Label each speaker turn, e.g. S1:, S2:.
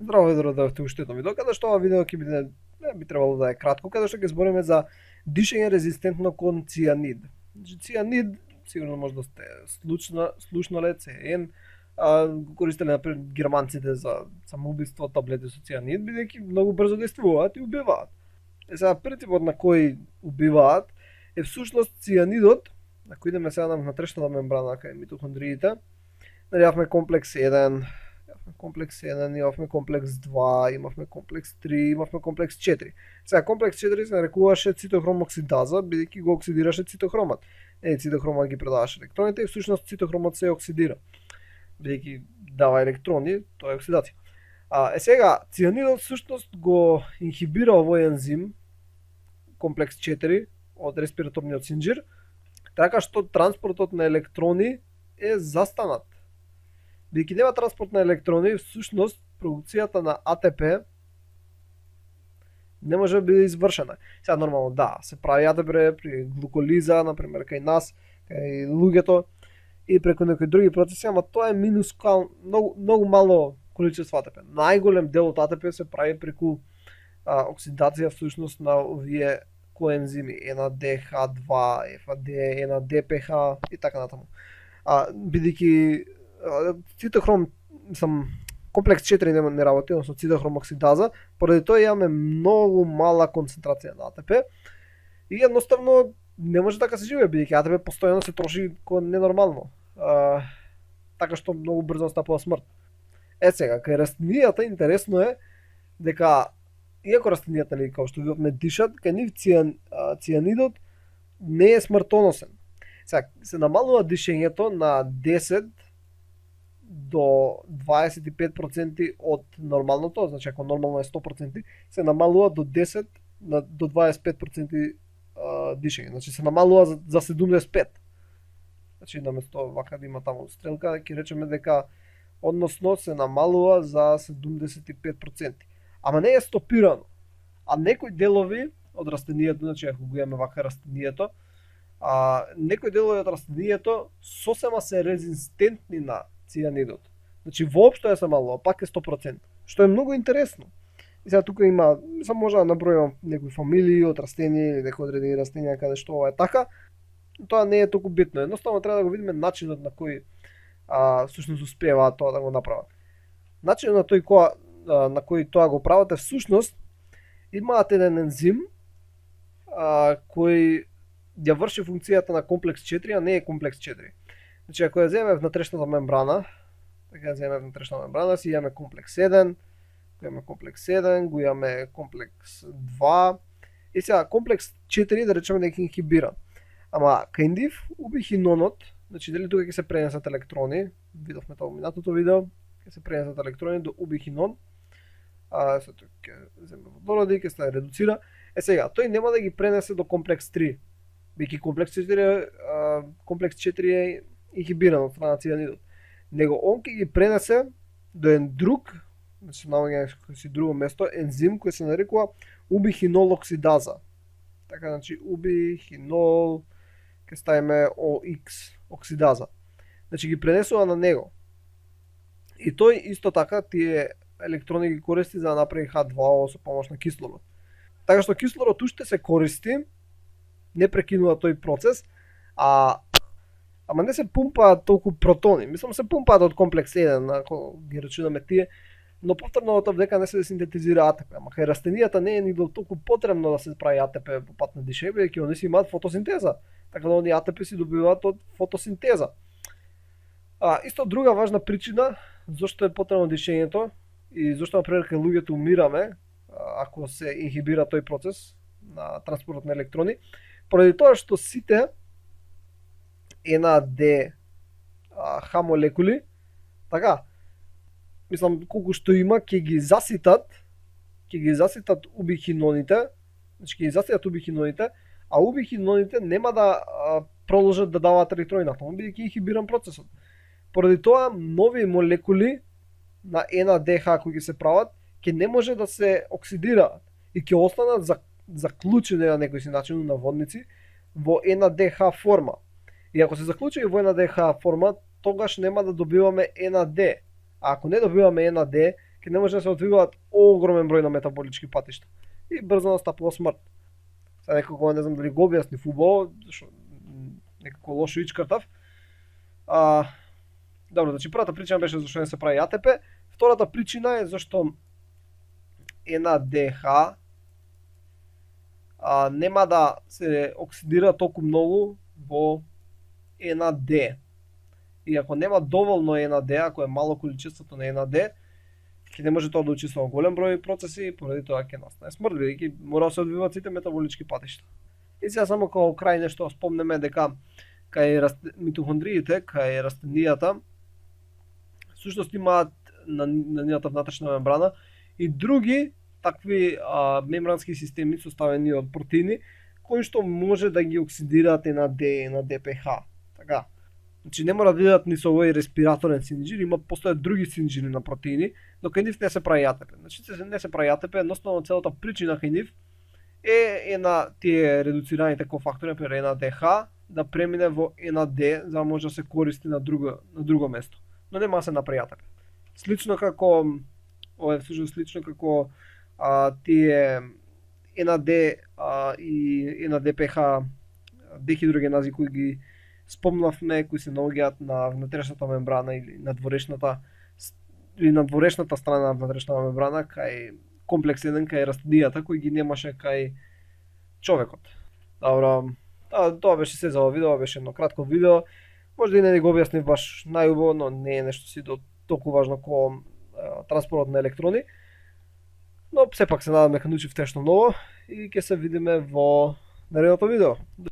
S1: Здраво ви дојдовте уште едно видео, каде што ова видео ќе биде би требало да е кратко, каде што ќе збориме за дишење резистентно кон цијанид. Значи цијанид, сигурно може да сте слушнале ЦЕН, го користеле например германците за самоубиство, таблети со цијанид, бидејќи многу брзо действуваат и убиваат. Сега принципот на кој убиваат е всушност цијанидот, ако идеме сега на внатрешната мембрана кај митохондриите, имавме комплекс 1, комплекс 1, имавме комплекс 2, имавме комплекс 3, имавме комплекс 4. Сега комплекс 4 се нарекуваше цитохром оксидаза, бидејќи го оксидираше цитохромат. Цитохромат ги предаваше електроните и всушност цитохромат се оксидира. Бидејќи дава електрони, тоа е оксидација. Сега, цијанидот всушност го инхибира овој ензим, комплекс 4, од респираторниот синџир, така што транспортот на електрони е застанат. Бидејќи нема транспорт на електрони, всушност продукцијата на АТП не може да биде извршена. Сега нормално да, се прави АТП при глуколиза, например кај нас, кај луѓето и преку некои други процеси, ама тоа е многу мало количество АТП. Најголем дел од АТП се прави преку оксидација всушност на овие коензими NADH2, FAD, NADPH и така натаму. Бидејќи цитохром, комплекс 4 не работи, односно цитохром оксидаза, поради тоа имаме многу мала концентрација на АТП и едноставно не може така се живее, бидејќи АТП постојано се троши кон ненормално. Така што многу брзо настапува смрт. Сега, кај растенијата интересно е дека иако растенијата како што видовме дишат, кај нив цијанидот не е смртоносен. Сега се намалува дишењето на 10 до 25% од нормалното, значи ако нормално е 100%, се намалува до 10 до 25% дишење. Значи се намалува за 75. Значи наместо вака да има таму стрелка, ќе речеме дека односно се намалува за 75%. Ама не е стопирано. А некои делови од растенијето, значи ако го имаме вака растенијето, некои делови од растенијето сосема се резистентни на цијанидот. Значи воопшто е се малува, пак е 100%, што е многу интересно. И сега тука има, само може да набројам некои фамилии од растенија или некои одредени растенија каде што ова е така. Тоа не е толку битно. Едноставно треба да го видиме начинот на кој всушност успеваат тоа да го направат. Начинот на кој тоа го прават е всушност имаат еден ензим кој ја врши функцијата на комплекс 4, а не е комплекс 4. Значи ако ја земеме внатрешната мембрана, така ја земеме внатрешната мембрана, си имаме комплекс 1, го имаме комплекс 7, го имаме комплекс 2 и сега комплекс 4 да речеме дека инхибира. Ама кај нив убихинонот, значи дали тука ќе се пренесат електрони, видовме тоа во минатото видео, ќе се пренесат електрони до убихинон, сето ќе земе водороди, ќе се редуцира. Сега, тој нема да ги пренесе до комплекс 3, бидејќи комплекс 4 е инхибиран од страна цијанидот. Него он ќе ги пренесе до еден друг, значи наоѓа си друго место, ензим кој се нарекува убихинол оксидаза. Така, значи убихинол, ќе ставиме OX, оксидаза. Значи ги пренесува на него. И тој исто така тие електрони ги користи за да направи H2O со помош на кислород. Така што кислород уште се користи, не прекинува тој процес, ама не се пумпаат толку протони. Мислам се пумпаат од комплекс 1, ако ги рачунаме тие, но повторно од дека не се синтетизира АТП. Ама кај растенијата не е ни толку потребно да се прави АТП по пат на дишење, бидејќи они си имаат фотосинтеза. Така да они АТП си добиваат од фотосинтеза. Исто друга важна причина зошто е потребно дишењето и зошто например кај луѓето умираме ако се инхибира тој процес на транспорт на електрони, поради тоа што сите NADH молекули, така, мислам колку што има ќе ги заситат убихиноните, значи ќе ги заситат убихиноните, а убихиноните нема да продолжат да даваат електрони на тоа, бидејќи инхибиран процесот. Поради тоа нови молекули на NADH кои ќе се прават, ќе не може да се оксидираат и ќе останат заклучени на некој си начин на водници во NADH форма. И ако се заклучи во NADH форма, тогаш нема да добиваме NAD. А ако не добиваме NAD, ќе не може да се одвиваат огромен број на метаболички патишта и брзо настапува смрт. Сега некако не знам дали го објасни убаво, зашто некако лошо ичкартав. Добро, значи првата причина беше зашто не се прави АТП, втората причина е зашто НАДХ нема да се оксидира толку многу во НАД. И ако нема доволно НАД, ако е мало количеството на НАД, ќе не може тоа да учиствува голем број процеси и поради тоа ќе настане смрт, бидејќи мора да се одвиваат сите метаболички патишта. И сега само како крај нешто спомнеме дека кај митохондриите, кај растенијата, всушност имаат на нивната внатрешна мембрана и други такви мембрански системи составени од протеини кои што може да ги оксидираат НАД и на ДПХ. Така. Значи не мора да бидат ни со овој респираторен синџир, има постојат други синџири на протеини, но кај нив не се прави АТП. Значи не се прави АТП, едноставно целата причина кај нив е на тие редуцираните кофактори, например НАДХ, да премине во НАД за да може да се користи на друго место. Но нема да се направи АТП. Слично како ова е всушност слично како тие НАД и НАДПХ дехидрогенази кои ги спомнавме, кои се наоѓаат на внатрешната мембрана или надворешната страна на внатрешната мембрана кај комплекс 1 кај растенијата кој ги немаше кај човекот. Добро, тоа беше се за ова видео, беше едно кратко видео. Може да и не го објаснив баш најубаво, но не е нешто си толку важно како транспорт на електрони. Но сепак се надам дека научивте нешто ново и ќе се видиме во наредното видео.